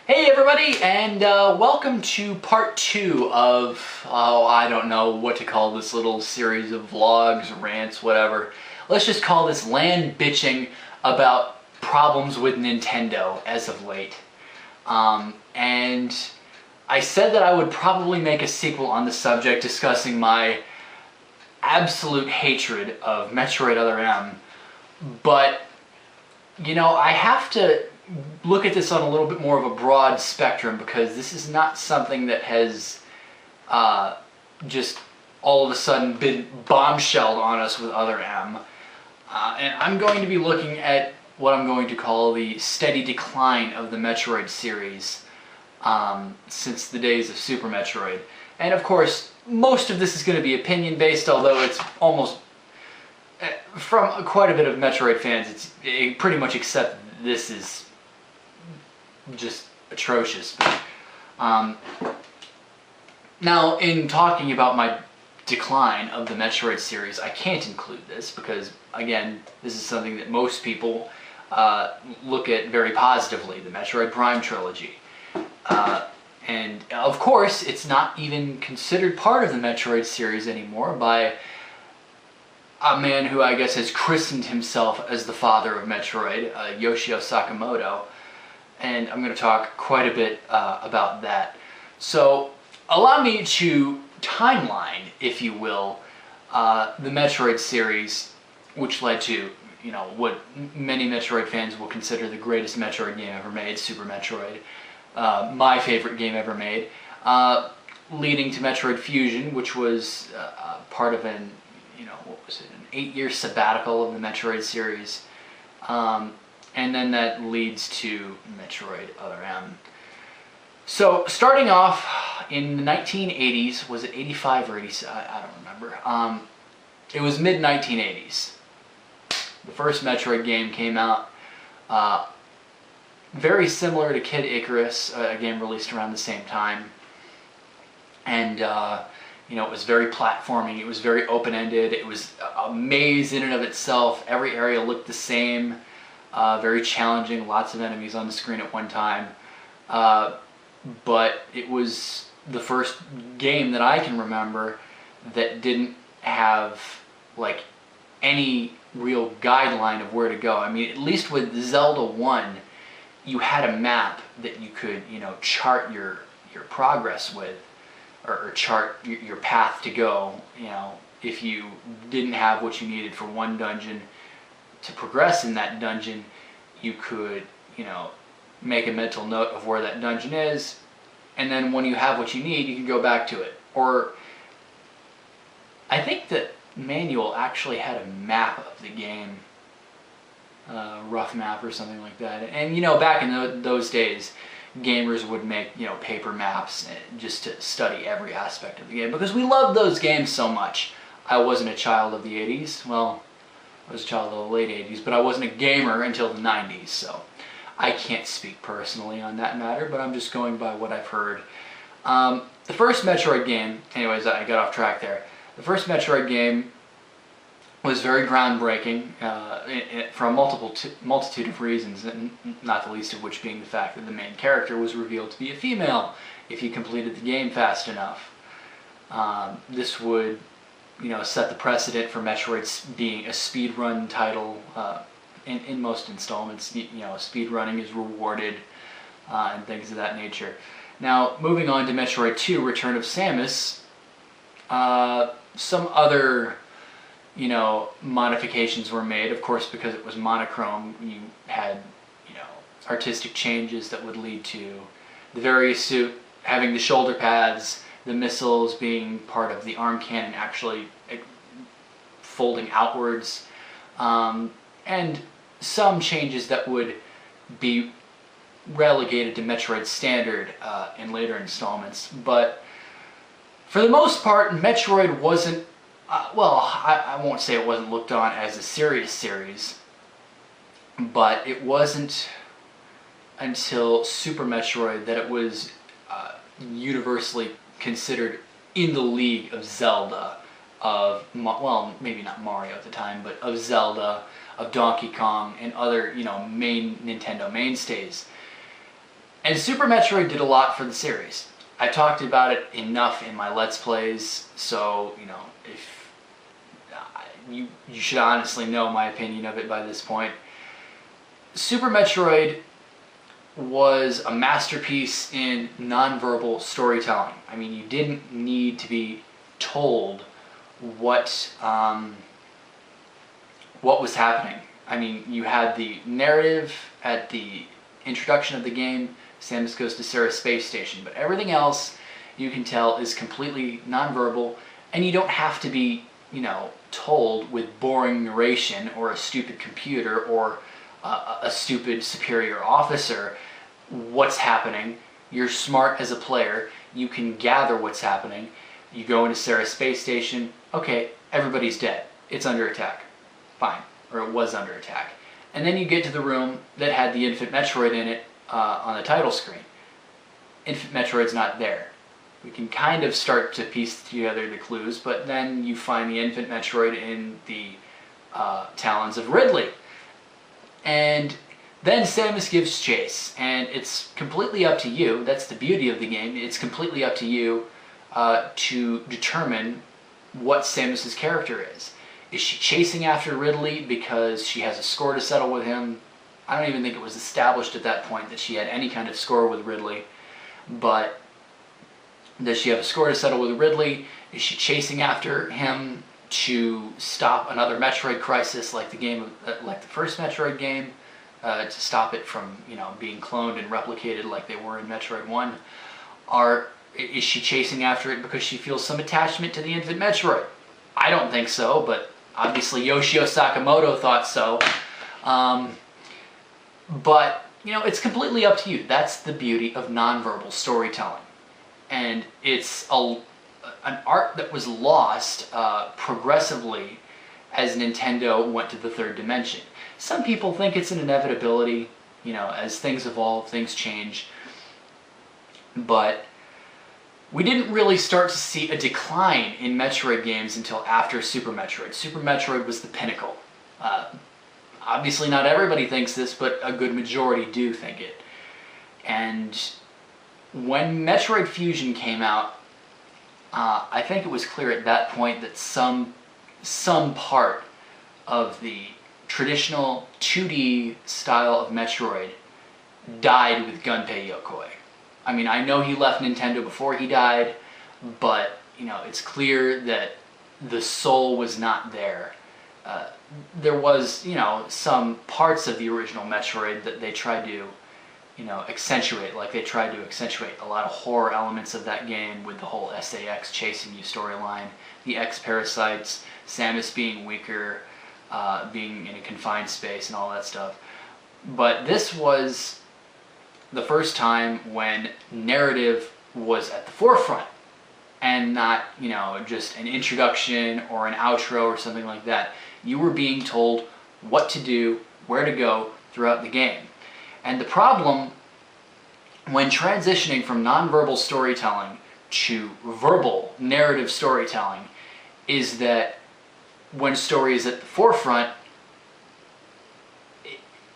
Hey everybody, and welcome to part 2 of, I don't know what to call this little series of vlogs, rants, whatever. Let's just call this land bitching about problems with Nintendo as of late. And I said that I would probably make a sequel on the subject discussing my absolute hatred of Metroid Other M, but, you know, I have to look at this on a little bit more of a broad spectrum because this is not something that has just all of a sudden been bombshelled on us with Other M. And I'm going to be looking at what I'm going to call the steady decline of the Metroid series since the days of Super Metroid. And of course, most of this is going to be opinion based, although it's almost, from quite a bit of Metroid fans, it pretty much accept this is just atrocious. Now, in talking about my decline of the Metroid series, I can't include this because, again, this is something that most people look at very positively, the Metroid Prime trilogy. And, of course, it's not even considered part of the Metroid series anymore by a man who I guess has christened himself as the father of Metroid, Yoshio Sakamoto. And I'm going to talk quite a bit about that. So, allow me to timeline, if you will, the Metroid series, which led to, you know, what many Metroid fans will consider the greatest Metroid game ever made, Super Metroid, my favorite game ever made, leading to Metroid Fusion, which was part of an, you know, what was it, an 8-year sabbatical of the Metroid series. And then that leads to Metroid Other M. So, starting off in the 1980s, was it 85 or 87? I don't remember. It was mid-1980s. The first Metroid game came out. Very similar to Kid Icarus, a game released around the same time. And, you know, it was very platforming. It was very open-ended. It was a maze in and of itself. Every area looked the same. Very challenging, lots of enemies on the screen at one time. But it was the first game that I can remember that didn't have, like, any real guideline of where to go. I mean, at least with Zelda 1, you had a map that you could, you know, chart your progress with, or chart your path to go. You know, if you didn't have what you needed for one dungeon to progress in that dungeon, you could, you know, make a mental note of where that dungeon is, and then when you have what you need, you can go back to it. Or, I think the manual actually had a map of the game, rough map or something like that. And, you know, back in those days, gamers would make, you know, paper maps just to study every aspect of the game, because we loved those games so much. I wasn't a child of the 80s, well, I was a child of the late 80s, but I wasn't a gamer until the 90s, so I can't speak personally on that matter, but I'm just going by what I've heard. The first Metroid game, anyways, I got off track there. The first Metroid game was very groundbreaking for a multitude of reasons, not the least of which being the fact that the main character was revealed to be a female if you completed the game fast enough. This would, you know, set the precedent for Metroid being a speedrun title. In most installments, you know, speedrunning is rewarded and things of that nature. Now, moving on to Metroid 2, Return of Samus, some other, you know, modifications were made. Of course, because it was monochrome, you had, you know, artistic changes that would lead to the various suit having the shoulder pads, the missiles being part of the arm cannon actually folding outwards, and some changes that would be relegated to Metroid Standard in later installments. But for the most part, Metroid wasn't, well, I won't say it wasn't looked on as a serious series, but it wasn't until Super Metroid that it was universally considered in the league of Zelda, of, well, maybe not Mario at the time, but of Zelda, of Donkey Kong, and other, you know, main Nintendo mainstays. And Super Metroid did a lot for the series. I talked about it enough in my Let's Plays, so, you know, if you should honestly know my opinion of it by this point. Super Metroid was a masterpiece in nonverbal storytelling. I mean, you didn't need to be told what was happening. I mean, you had the narrative at the introduction of the game. Samus goes to Sarah's space station, but everything else you can tell is completely nonverbal, and you don't have to be, you know, told with boring narration or a stupid computer or a stupid superior officer what's happening. You're smart as a player. You can gather what's happening. You go into Sarah's space station. Okay, everybody's dead. It's under attack. Fine. Or it was under attack. And then you get to the room that had the infant Metroid in it on the title screen. Infant Metroid's not there. We can kind of start to piece together the clues, but then you find the infant Metroid in the talons of Ridley. And then Samus gives chase, and it's completely up to you. That's the beauty of the game. It's completely up to you to determine what Samus's character is. Is she chasing after Ridley because she has a score to settle with him? I don't even think it was established at that point that she had any kind of score with Ridley. But does she have a score to settle with Ridley? Is she chasing after him to stop another Metroid crisis like the first Metroid game, to stop it from, you know, being cloned and replicated like they were in Metroid 1? Or is she chasing after it because she feels some attachment to the infant Metroid? I don't think so, but obviously Yoshio Sakamoto thought so. But, you know, it's completely up to you. That's the beauty of nonverbal storytelling. And it's an art that was lost progressively as Nintendo went to the third dimension. Some people think it's an inevitability, you know, as things evolve, things change. But we didn't really start to see a decline in Metroid games until after Super Metroid. Super Metroid was the pinnacle. Obviously not everybody thinks this, but a good majority do think it. And when Metroid Fusion came out, I think it was clear at that point that some part of the traditional 2D style of Metroid died with Gunpei Yokoi. I mean, I know he left Nintendo before he died, but, you know, it's clear that the soul was not there. There was, you know, some parts of the original Metroid that they tried to, you know, accentuate. Like they tried to accentuate a lot of horror elements of that game with the whole SAX chasing you storyline, the X-Parasites, Samus being weaker, being in a confined space and all that stuff. But this was the first time when narrative was at the forefront and not, you know, just an introduction or an outro or something like that. You were being told what to do, where to go throughout the game. And the problem when transitioning from nonverbal storytelling to verbal narrative storytelling is that when story is at the forefront,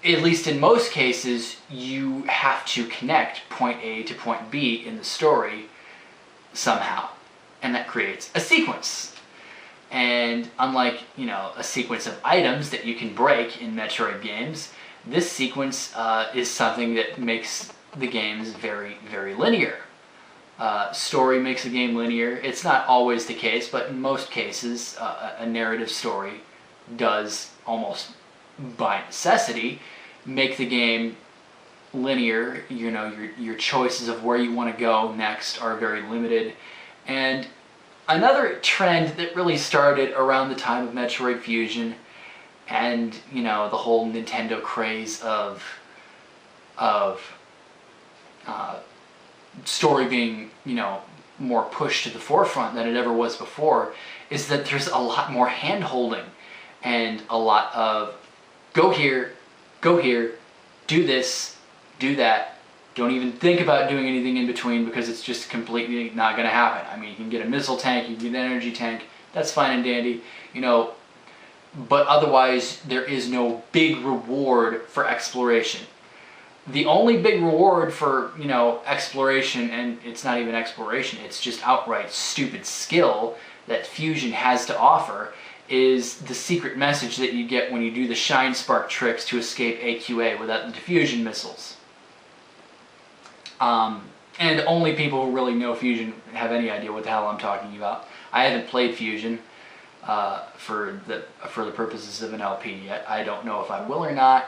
at least in most cases, you have to connect point A to point B in the story somehow. And that creates a sequence. And unlike, you know, a sequence of items that you can break in Metroid games, this sequence is something that makes the games very, very linear. Story makes a game linear. It's not always the case, but in most cases, a narrative story does almost by necessity make the game linear. You know, your choices of where you want to go next are very limited. And another trend that really started around the time of Metroid Fusion and, you know, the whole Nintendo craze of story being, you know, more pushed to the forefront than it ever was before, is that there's a lot more hand-holding and a lot of go here, do this, do that. Don't even think about doing anything in between because it's just completely not going to happen. I mean, you can get a missile tank, you can get an energy tank, that's fine and dandy, you know, but otherwise there is no big reward for exploration. the only big reward for, you know, exploration, and it's not even exploration, it's just outright stupid skill that Fusion has to offer, is the secret message that you get when you do the Shine Spark tricks to escape AQA without the diffusion missiles. And only people who really know Fusion have any idea what the hell I'm talking about. I haven't played Fusion for the purposes of an LP yet. I don't know if I will or not.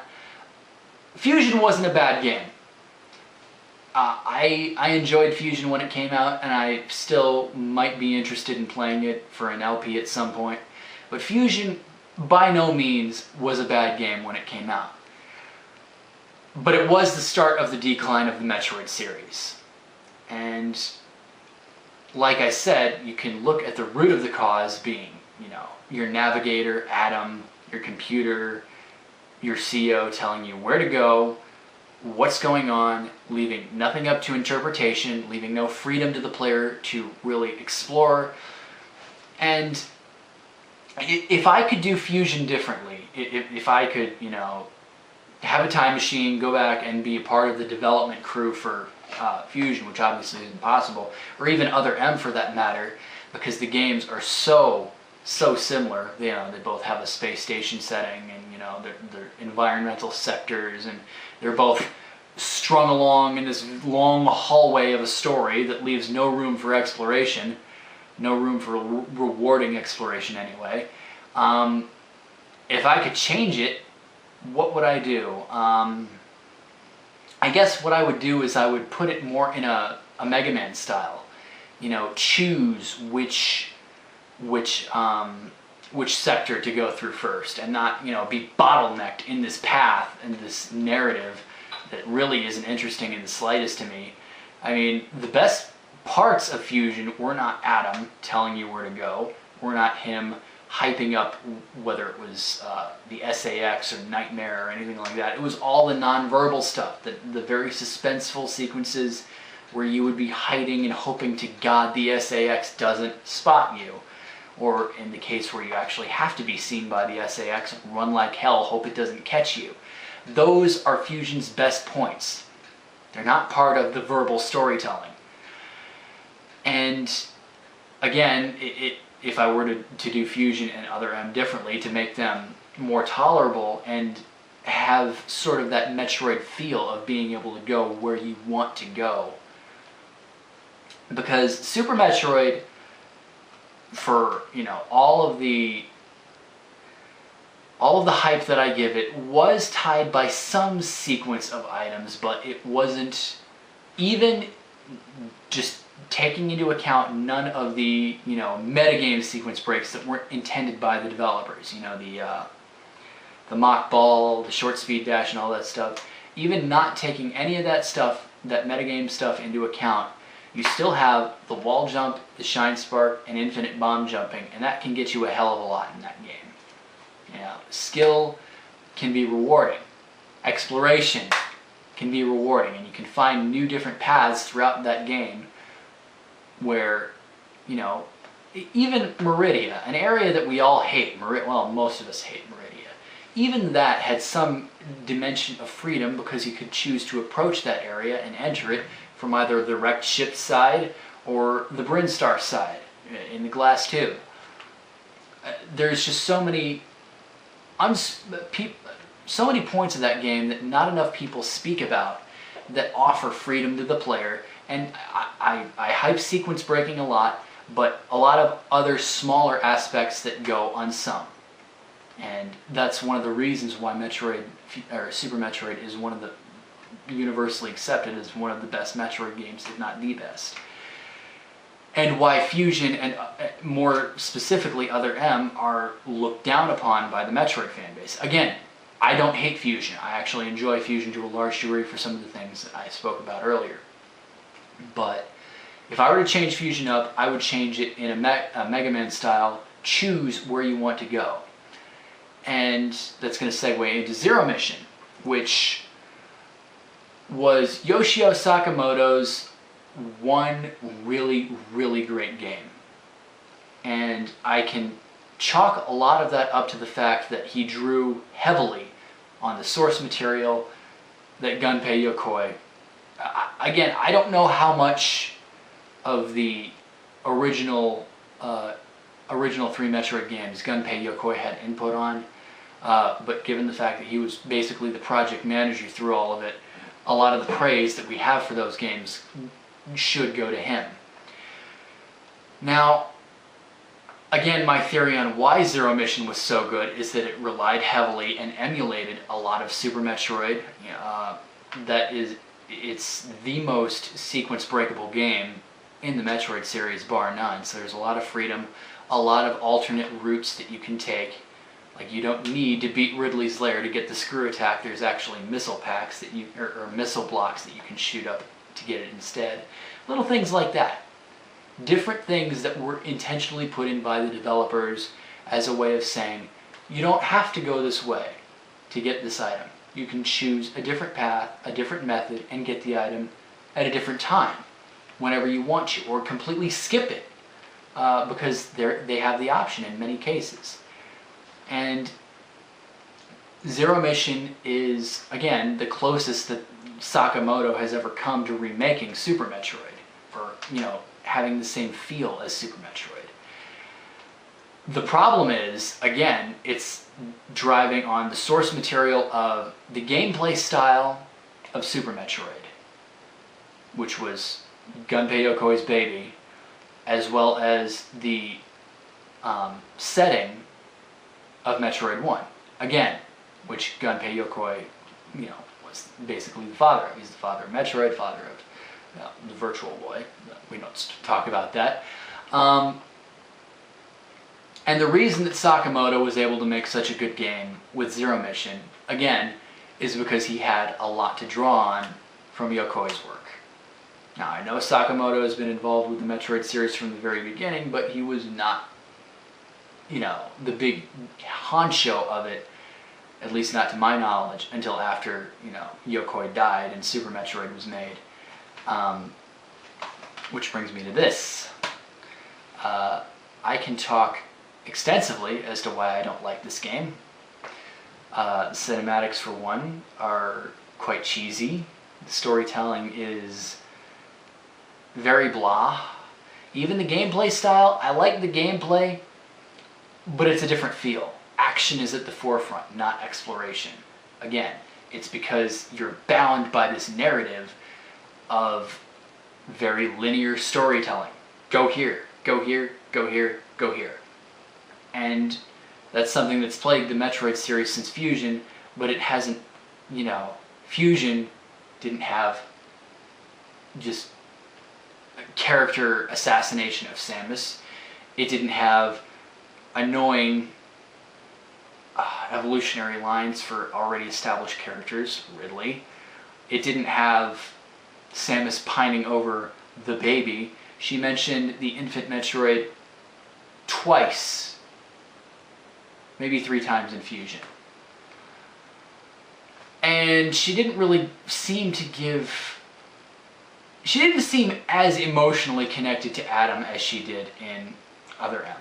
Fusion wasn't a bad game. I enjoyed Fusion when it came out, and I still might be interested in playing it for an LP at some point. But Fusion, by no means, was a bad game when it came out. But it was the start of the decline of the Metroid series. And like I said, you can look at the root of the cause being, you know, your navigator, Adam, your computer, your CEO telling you where to go, what's going on, leaving nothing up to interpretation, leaving no freedom to the player to really explore. And if I could do Fusion differently, if I could, you know, have a time machine, go back and be a part of the development crew for Fusion, which obviously isn't possible, or even Other M for that matter, because the games are so similar. You know, they both have a space station setting, and you know, they're environmental sectors, and they're both strung along in this long hallway of a story that leaves no room for exploration, no room for rewarding exploration anyway. If I could change it, what would I do? I guess what I would do is I would put it more in a Mega Man style. You know, choose which sector to go through first, and not, you know, be bottlenecked in this path and this narrative that really isn't interesting in the slightest to me. I mean, the best parts of Fusion were not Adam telling you where to go, were not him hyping up whether it was the SAX or Nightmare or anything like that. It was all the nonverbal stuff, the very suspenseful sequences where you would be hiding and hoping to God the SAX doesn't spot you. Or in the case where you actually have to be seen by the SAX, run like hell, hope it doesn't catch you. Those are Fusion's best points. They're not part of the verbal storytelling. And again, if I were to do Fusion and Other M differently to make them more tolerable and have sort of that Metroid feel of being able to go where you want to go. Because Super Metroid, for, you know, all of the hype that I give it, was tied by some sequence of items, but it wasn't, even just taking into account none of the, you know, metagame sequence breaks that weren't intended by the developers. You know, the mock ball, the short speed dash, and all that stuff. Even not taking any of that stuff, that metagame stuff, into account, you still have the wall jump, the shine spark, and infinite bomb jumping, and that can get you a hell of a lot in that game. You know, skill can be rewarding. Exploration can be rewarding, and you can find new different paths throughout that game where, you know, even Meridia, an area that we all hate, well, most of us hate Meridia, even that had some dimension of freedom because you could choose to approach that area and enter it from either the wrecked ship side or the Brinstar side in the glass tube. There's just so many points of that game that not enough people speak about that offer freedom to the player. And I hype sequence breaking a lot, but a lot of other smaller aspects that go unsung. And that's one of the reasons why Super Metroid is one of the universally accepted as one of the best Metroid games, if not the best. And why Fusion, and more specifically Other M, are looked down upon by the Metroid fanbase. Again, I don't hate Fusion. I actually enjoy Fusion to a large degree for some of the things that I spoke about earlier. But if I were to change Fusion up, I would change it in a Mega Man style. Choose where you want to go. And that's going to segue into Zero Mission, which was Yoshio Sakamoto's one really, really great game. And I can chalk a lot of that up to the fact that he drew heavily on the source material that Gunpei Yokoi, again, I don't know how much of the original three Metroid games Gunpei Yokoi had input on, but given the fact that he was basically the project manager through all of it, a lot of the praise that we have for those games should go to him. Now, again, my theory on why Zero Mission was so good is that it relied heavily and emulated a lot of Super Metroid. It's the most sequence breakable game in the Metroid series, bar none. So there's a lot of freedom, a lot of alternate routes that you can take. Like, you don't need to beat Ridley's lair to get the screw attack. There's actually missile packs that or missile blocks that you can shoot up to get it instead. Little things like that. Different things that were intentionally put in by the developers as a way of saying, you don't have to go this way to get this item. You can choose a different path, a different method, and get the item at a different time, whenever you want to, or completely skip it, because they have the option in many cases. And Zero Mission is, again, the closest that Sakamoto has ever come to remaking Super Metroid, or, having the same feel as Super Metroid. The problem is, again, it's driving on the source material of the gameplay style of Super Metroid, which was Gunpei Yokoi's baby, as well as the setting of Metroid 1. Again, which Gunpei Yokoi, was basically the father of. He's the father of Metroid, father of the Virtual Boy. We don't talk about that. And the reason that Sakamoto was able to make such a good game with Zero Mission, again, is because he had a lot to draw on from Yokoi's work. Now, I know Sakamoto has been involved with the Metroid series from the very beginning, but he was not, the big honcho of it, at least not to my knowledge, until after, Yokoi died and Super Metroid was made. Which brings me to this. I can talk extensively as to why I don't like this game. Cinematics, for one, are quite cheesy. The storytelling is very blah. Even the gameplay style, I like the gameplay, but it's a different feel. Action is at the forefront, not exploration. Again, it's because you're bound by this narrative of very linear storytelling. Go here, go here, go here, go here. And that's something that's plagued the Metroid series since Fusion, but it hasn't, Fusion didn't have just character assassination of Samus. It didn't have annoying evolutionary lines for already established characters, Ridley. It didn't have Samus pining over the baby. She mentioned the infant Metroid twice, maybe 3 times in Fusion. And she didn't really seem to she didn't seem as emotionally connected to Adam as she did in Other M.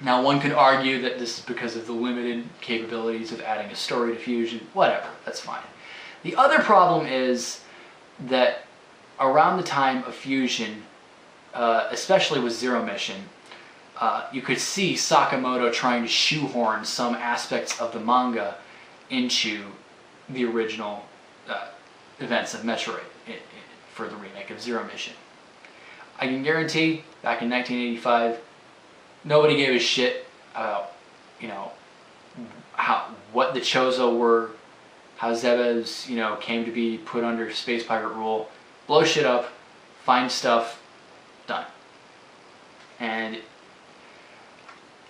Now, one could argue that this is because of the limited capabilities of adding a story to Fusion. Whatever, that's fine. The other problem is that around the time of Fusion, especially with Zero Mission, you could see Sakamoto trying to shoehorn some aspects of the manga into the original events of Metroid for the remake of Zero Mission. I can guarantee, back in 1985, nobody gave a shit about, what the Chozo were, how Zebes, came to be put under Space Pirate rule. Blow shit up, find stuff, done. And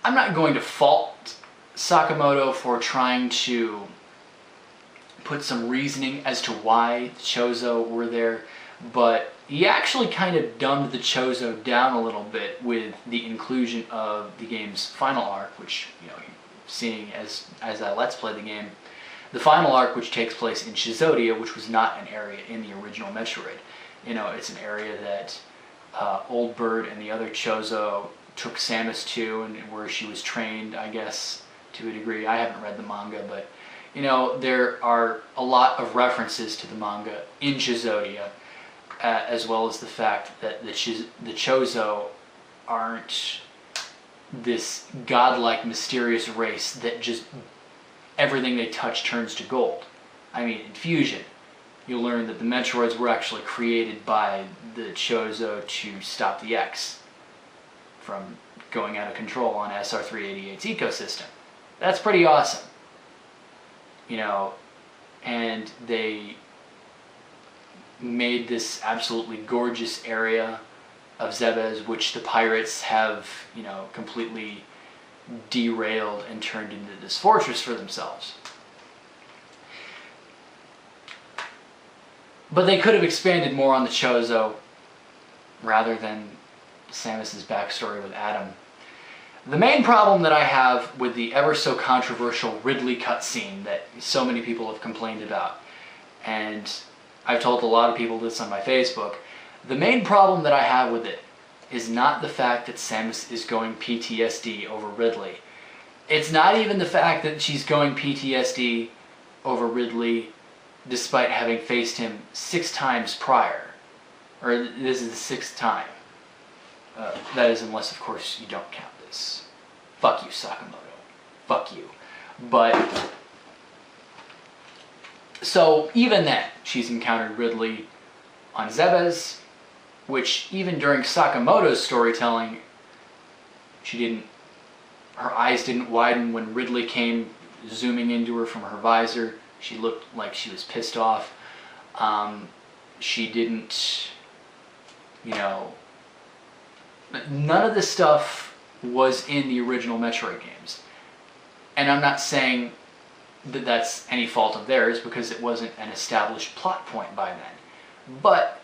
I'm not going to fault Sakamoto for trying to put some reasoning as to why the Chozo were there, but he actually kind of dumbed the Chozo down a little bit with the inclusion of the game's final arc, which, seeing as I Let's Play the game, the final arc, which takes place in Shizodia, which was not an area in the original Metroid. It's an area that Old Bird and the other Chozo took Samus to, and where she was trained, I guess, to a degree. I haven't read the manga, but, You know, there are a lot of references to the manga in Chizodia, as well as the fact that the Chozo aren't this godlike, mysterious race that just everything they touch turns to gold. I mean, in Fusion, you'll learn that the Metroids were actually created by the Chozo to stop the X from going out of control on SR388's ecosystem. That's pretty awesome. You know, and they made this absolutely gorgeous area of Zebes, which the pirates have, you know, completely derailed and turned into this fortress for themselves. But they could have expanded more on the Chozo rather than Samus's backstory with Adam. The main problem that I have with the ever so controversial Ridley cutscene that so many people have complained about, and I've told a lot of people this on my Facebook, the main problem that I have with it is not the fact that Samus is going PTSD over Ridley. It's not even the fact that she's going PTSD over Ridley despite having faced him 6 times prior. Or this is the 6th time. That is, unless of course you don't count this. Fuck you, Sakamoto. Fuck you. But, so even then, she's encountered Ridley on Zebes, which even during Sakamoto's storytelling, her eyes didn't widen when Ridley came zooming into her from her visor. She looked like she was pissed off. She didn't, you know, none of this stuff was in the original Metroid games. And I'm not saying that that's any fault of theirs, because it wasn't an established plot point by then. But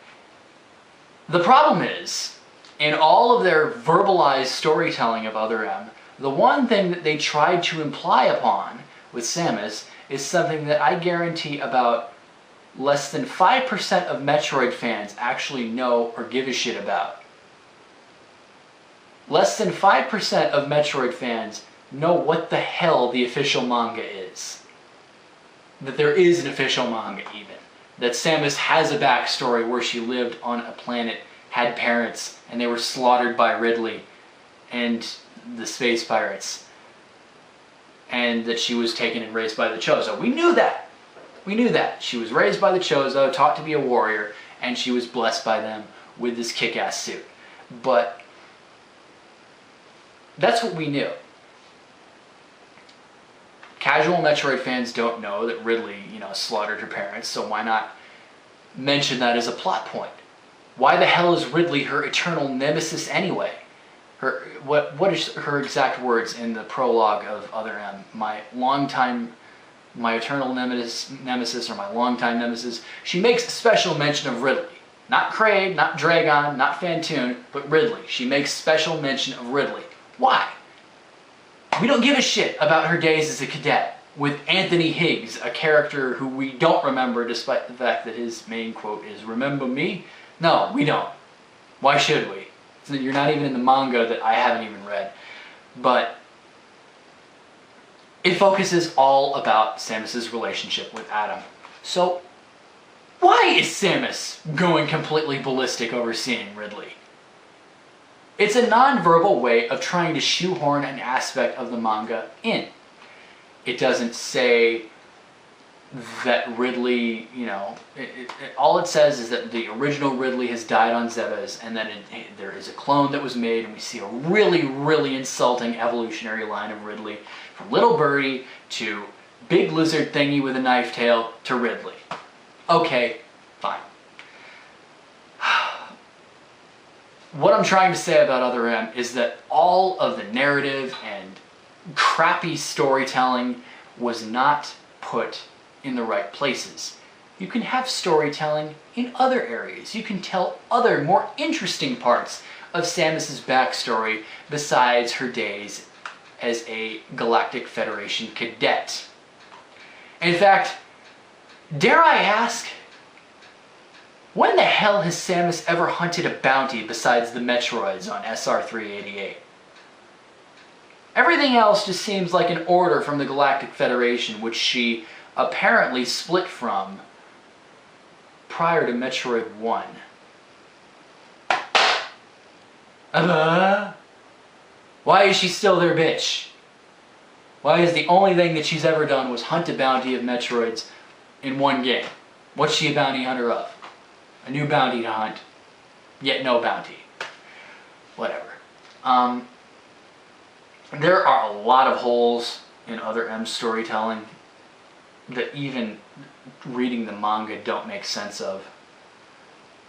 the problem is, in all of their verbalized storytelling of Other M, the one thing that they tried to imply upon with Samus is something that I guarantee about less than 5% of Metroid fans actually know or give a shit about. Less than 5% of Metroid fans know what the hell the official manga is. That there is an official manga even. That Samus has a backstory where she lived on a planet, had parents, and they were slaughtered by Ridley and the space pirates. And that she was taken and raised by the Chozo. We knew that. We knew that. She was raised by the Chozo, taught to be a warrior, and she was blessed by them with this kick-ass suit. But that's what we knew. Casual Metroid fans don't know that Ridley, you know, slaughtered her parents, so why not mention that as a plot point? Why the hell is Ridley her eternal nemesis anyway? What is her exact words in the prologue of Other M? My eternal nemesis, or my longtime nemesis. She makes special mention of Ridley. Not Kraid, not Dragon, not Phantoon, but Ridley. She makes special mention of Ridley. Why? We don't give a shit about her days as a cadet with Anthony Higgs, a character who we don't remember despite the fact that his main quote is, "Remember me?" No, we don't. Why should we? You're not even in the manga that I haven't even read. But it focuses all about Samus's relationship with Adam. So why is Samus going completely ballistic over seeing Ridley? It's a non-verbal way of trying to shoehorn an aspect of the manga in. It doesn't say that Ridley, you know, all it says is that the original Ridley has died on Zebes, and then there is a clone that was made, and we see a really, really insulting evolutionary line of Ridley, from little birdie to big lizard thingy with a knife tail to Ridley. Okay, fine. What I'm trying to say about Other M is that all of the narrative and crappy storytelling was not put in the right places. You can have storytelling in other areas. You can tell other, more interesting parts of Samus's backstory besides her days as a Galactic Federation cadet. In fact, dare I ask, when the hell has Samus ever hunted a bounty besides the Metroids on SR388? Everything else just seems like an order from the Galactic Federation, which she apparently split from prior to Metroid 1. Why is she still there, bitch? Why is the only thing that she's ever done was hunt a bounty of Metroids in one game? What's she a bounty hunter of? A new bounty to hunt, yet no bounty. Whatever. There are a lot of holes in other M storytelling that even reading the manga don't make sense of.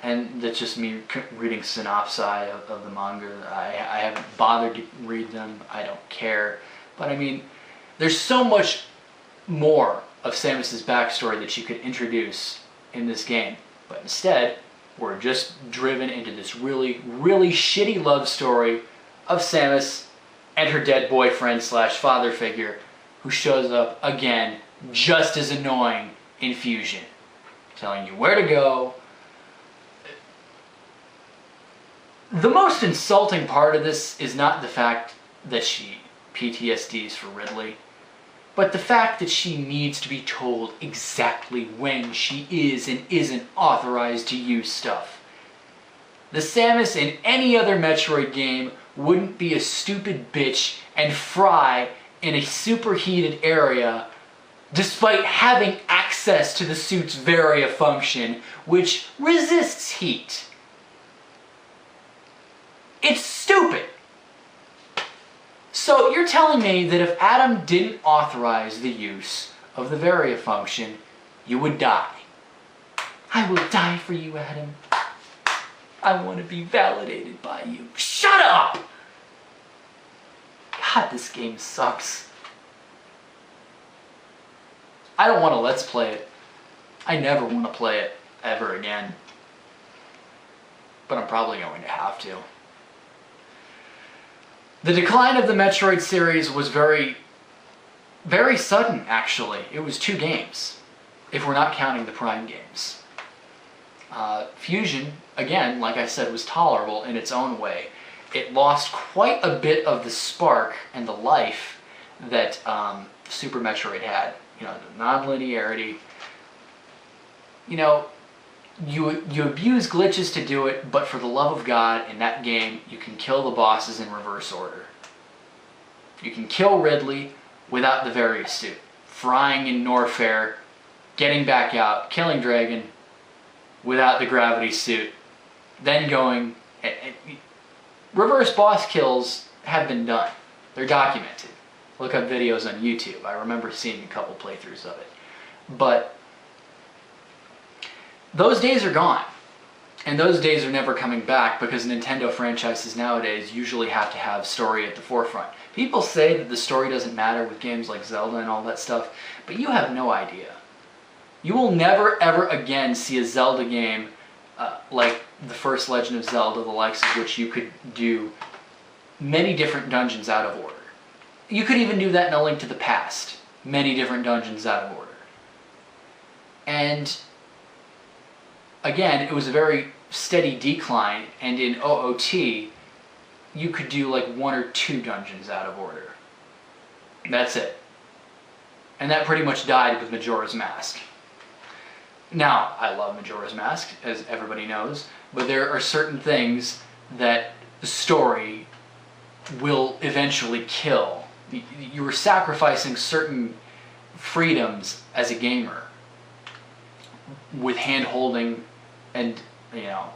And that's just me reading synopsi of the manga. I haven't bothered to read them. I don't care. But I mean, there's so much more of Samus's backstory that you could introduce in this game. But instead, we're just driven into this really, really shitty love story of Samus and her dead boyfriend slash father figure, who shows up again just as annoying in Fusion, telling you where to go. The most insulting part of this is not the fact that she PTSDs for Ridley, but the fact that she needs to be told exactly when she is and isn't authorized to use stuff. The Samus in any other Metroid game wouldn't be a stupid bitch and fry in a superheated area despite having access to the suit's Varia function, which resists heat. It's stupid. So you're telling me that if Adam didn't authorize the use of the Varia function, you would die. I will die for you, Adam. I want to be validated by you. Shut up! God, this game sucks. I don't want to let's play it. I never want to play it ever again. But I'm probably going to have to. The decline of the Metroid series was very, very sudden, actually. It was 2 games, if we're not counting the Prime games. Fusion, again, like I said, was tolerable in its own way. It lost quite a bit of the spark and the life that Super Metroid had. You know, the non-linearity. You know, you abuse glitches to do it, but for the love of God, in that game, you can kill the bosses in reverse order. You can kill Ridley without the Varia suit. Frying in Norfair, getting back out, killing Dragon without the gravity suit, then going... Reverse boss kills have been done. They're documented. Look up videos on YouTube. I remember seeing a couple playthroughs of it. But those days are gone. And those days are never coming back because Nintendo franchises nowadays usually have to have story at the forefront. People say that the story doesn't matter with games like Zelda and all that stuff, but you have no idea. You will never ever again see a Zelda game like the first Legend of Zelda, the likes of which you could do many different dungeons out of order. You could even do that in A Link to the Past. Many different dungeons out of order. And again, it was a very steady decline, and in OOT, you could do like 1 or 2 dungeons out of order. That's it. And that pretty much died with Majora's Mask. Now, I love Majora's Mask, as everybody knows, but there are certain things that the story will eventually kill. You were sacrificing certain freedoms as a gamer with hand-holding and, you know,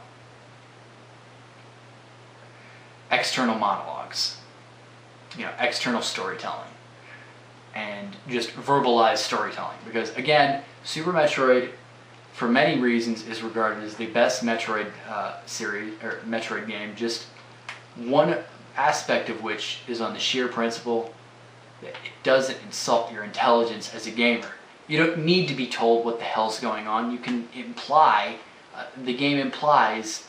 external monologues, you know, external storytelling, and just verbalized storytelling. Because, again, Super Metroid, for many reasons, is regarded as the best Metroid series, or Metroid game, just one aspect of which is on the sheer principle that it doesn't insult your intelligence as a gamer. You don't need to be told what the hell's going on. You can imply, the game implies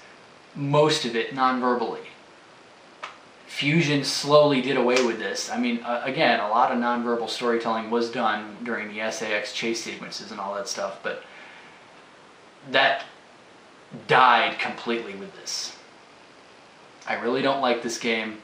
most of it non-verbally. Fusion slowly did away with this. I mean, again, a lot of non-verbal storytelling was done during the SAX chase sequences and all that stuff, but that died completely with this. I really don't like this game.